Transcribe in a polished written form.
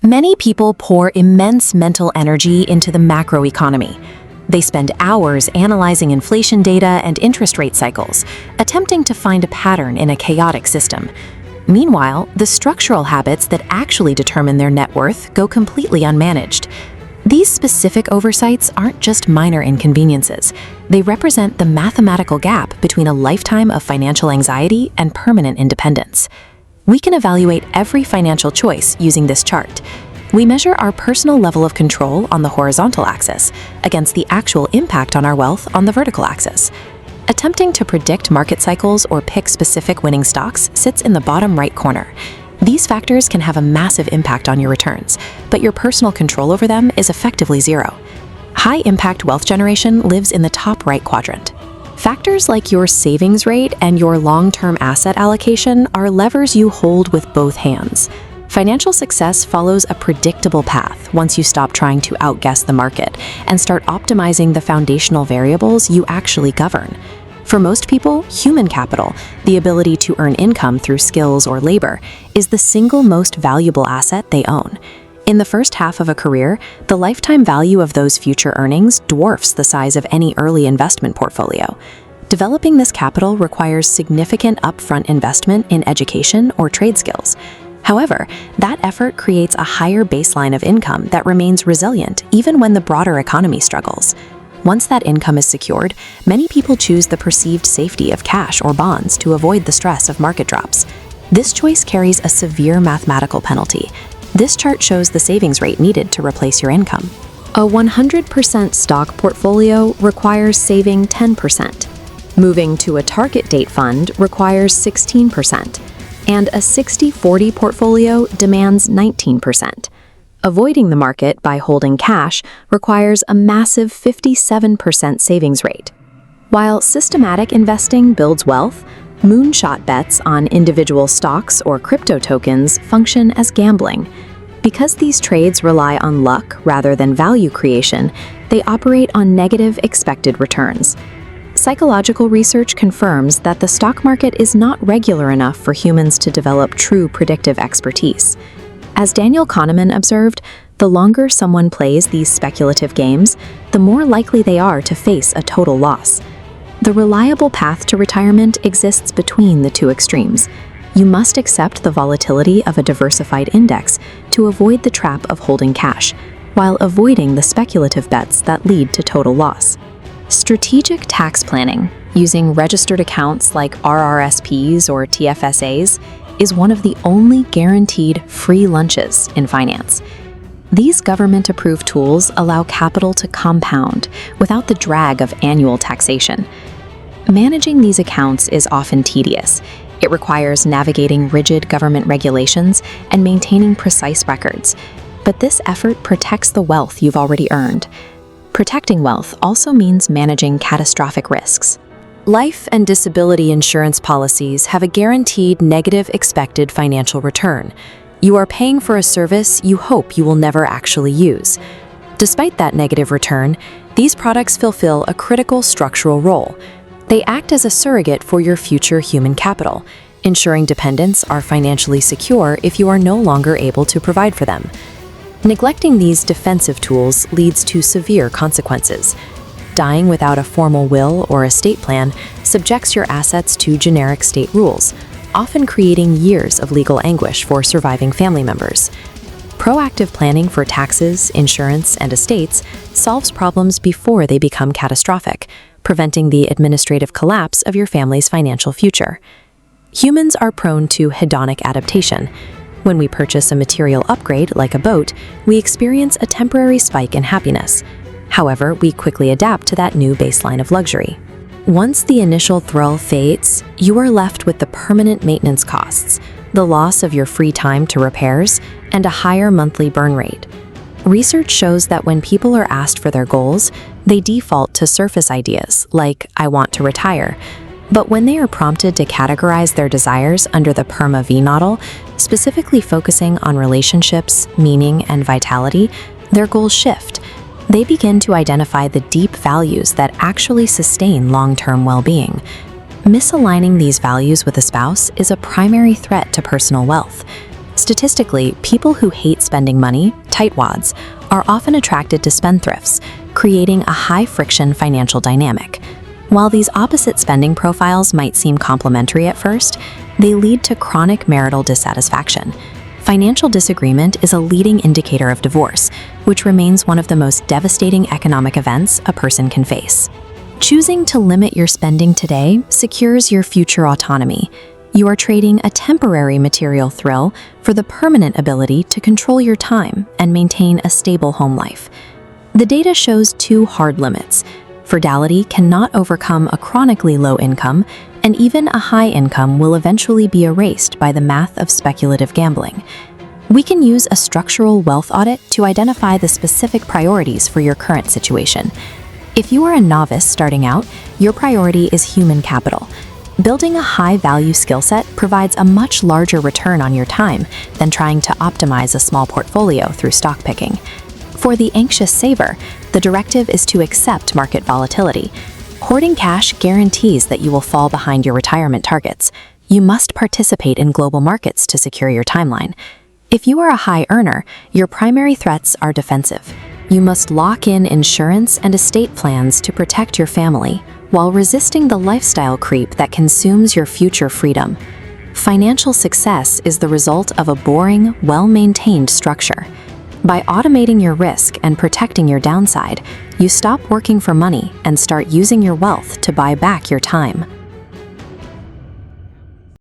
Many people pour immense mental energy into the macroeconomy. They spend hours analyzing inflation data and interest rate cycles, attempting to find a pattern in a chaotic system. Meanwhile, the structural habits that actually determine their net worth go completely unmanaged. These specific oversights aren't just minor inconveniences. They represent the mathematical gap between a lifetime of financial anxiety and permanent independence. We can evaluate every financial choice using this chart. We measure our personal level of control on the horizontal axis against the actual impact on our wealth on the vertical axis. Attempting to predict market cycles or pick specific winning stocks sits in the bottom right corner. These factors can have a massive impact on your returns, but your personal control over them is effectively zero. High-impact wealth generation lives in the top right quadrant. Factors like your savings rate and your long-term asset allocation are levers you hold with both hands. Financial success follows a predictable path once you stop trying to outguess the market and start optimizing the foundational variables you actually govern. For most people, human capital, the ability to earn income through skills or labor, is the single most valuable asset they own. In the first half of a career, the lifetime value of those future earnings dwarfs the size of any early investment portfolio. Developing this capital requires significant upfront investment in education or trade skills. However, that effort creates a higher baseline of income that remains resilient even when the broader economy struggles. Once that income is secured, many people choose the perceived safety of cash or bonds to avoid the stress of market drops. This choice carries a severe mathematical penalty. This chart shows the savings rate needed to replace your income. A 100% stock portfolio requires saving 10%. Moving to a target date fund requires 16%. And a 60-40 portfolio demands 19%. Avoiding the market by holding cash requires a massive 57% savings rate. While systematic investing builds wealth, moonshot bets on individual stocks or crypto tokens function as gambling. Because these trades rely on luck rather than value creation, they operate on negative expected returns. Psychological research confirms that the stock market is not regular enough for humans to develop true predictive expertise. As Daniel Kahneman observed, the longer someone plays these speculative games, the more likely they are to face a total loss. The reliable path to retirement exists between the two extremes. You must accept the volatility of a diversified index to avoid the trap of holding cash, while avoiding the speculative bets that lead to total loss. Strategic tax planning, using registered accounts like RRSPs or TFSAs, is one of the only guaranteed free lunches in finance. These government-approved tools allow capital to compound without the drag of annual taxation. Managing these accounts is often tedious. It requires navigating rigid government regulations and maintaining precise records. But this effort protects the wealth you've already earned. Protecting wealth also means managing catastrophic risks. Life and disability insurance policies have a guaranteed negative expected financial return. You are paying for a service you hope you will never actually use. Despite that negative return, these products fulfill a critical structural role. They act as a surrogate for your future human capital, ensuring dependents are financially secure if you are no longer able to provide for them. Neglecting these defensive tools leads to severe consequences. Dying without a formal will or estate plan subjects your assets to generic state rules, often creating years of legal anguish for surviving family members. Proactive planning for taxes, insurance, and estates solves problems before they become catastrophic, preventing the administrative collapse of your family's financial future. Humans are prone to hedonic adaptation. When we purchase a material upgrade like a boat, we experience a temporary spike in happiness. However, we quickly adapt to that new baseline of luxury. Once the initial thrill fades, you are left with the permanent maintenance costs, the loss of your free time to repairs, and a higher monthly burn rate. Research shows that when people are asked for their goals, they default to surface ideas like, "I want to retire." But when they are prompted to categorize their desires under the PERMA V model, specifically focusing on relationships, meaning, and vitality, their goals shift. They begin to identify the deep values that actually sustain long-term well-being. Misaligning these values with a spouse is a primary threat to personal wealth. Statistically, people who hate spending money, tightwads, are often attracted to spendthrifts, creating a high-friction financial dynamic. While these opposite spending profiles might seem complementary at first, they lead to chronic marital dissatisfaction. Financial disagreement is a leading indicator of divorce, which remains one of the most devastating economic events a person can face. Choosing to limit your spending today secures your future autonomy. You are trading a temporary material thrill for the permanent ability to control your time and maintain a stable home life. The data shows two hard limits. Frugality cannot overcome a chronically low income, and even a high income will eventually be erased by the math of speculative gambling. We can use a structural wealth audit to identify the specific priorities for your current situation. If you are a novice starting out, your priority is human capital. Building a high-value skill set provides a much larger return on your time than trying to optimize a small portfolio through stock picking. For the anxious saver, the directive is to accept market volatility. Hoarding cash guarantees that you will fall behind your retirement targets. You must participate in global markets to secure your timeline. If you are a high earner, your primary threats are defensive. You must lock in insurance and estate plans to protect your family, while resisting the lifestyle creep that consumes your future freedom. Financial success is the result of a boring, well-maintained structure. By automating your risk and protecting your downside, you stop working for money and start using your wealth to buy back your time.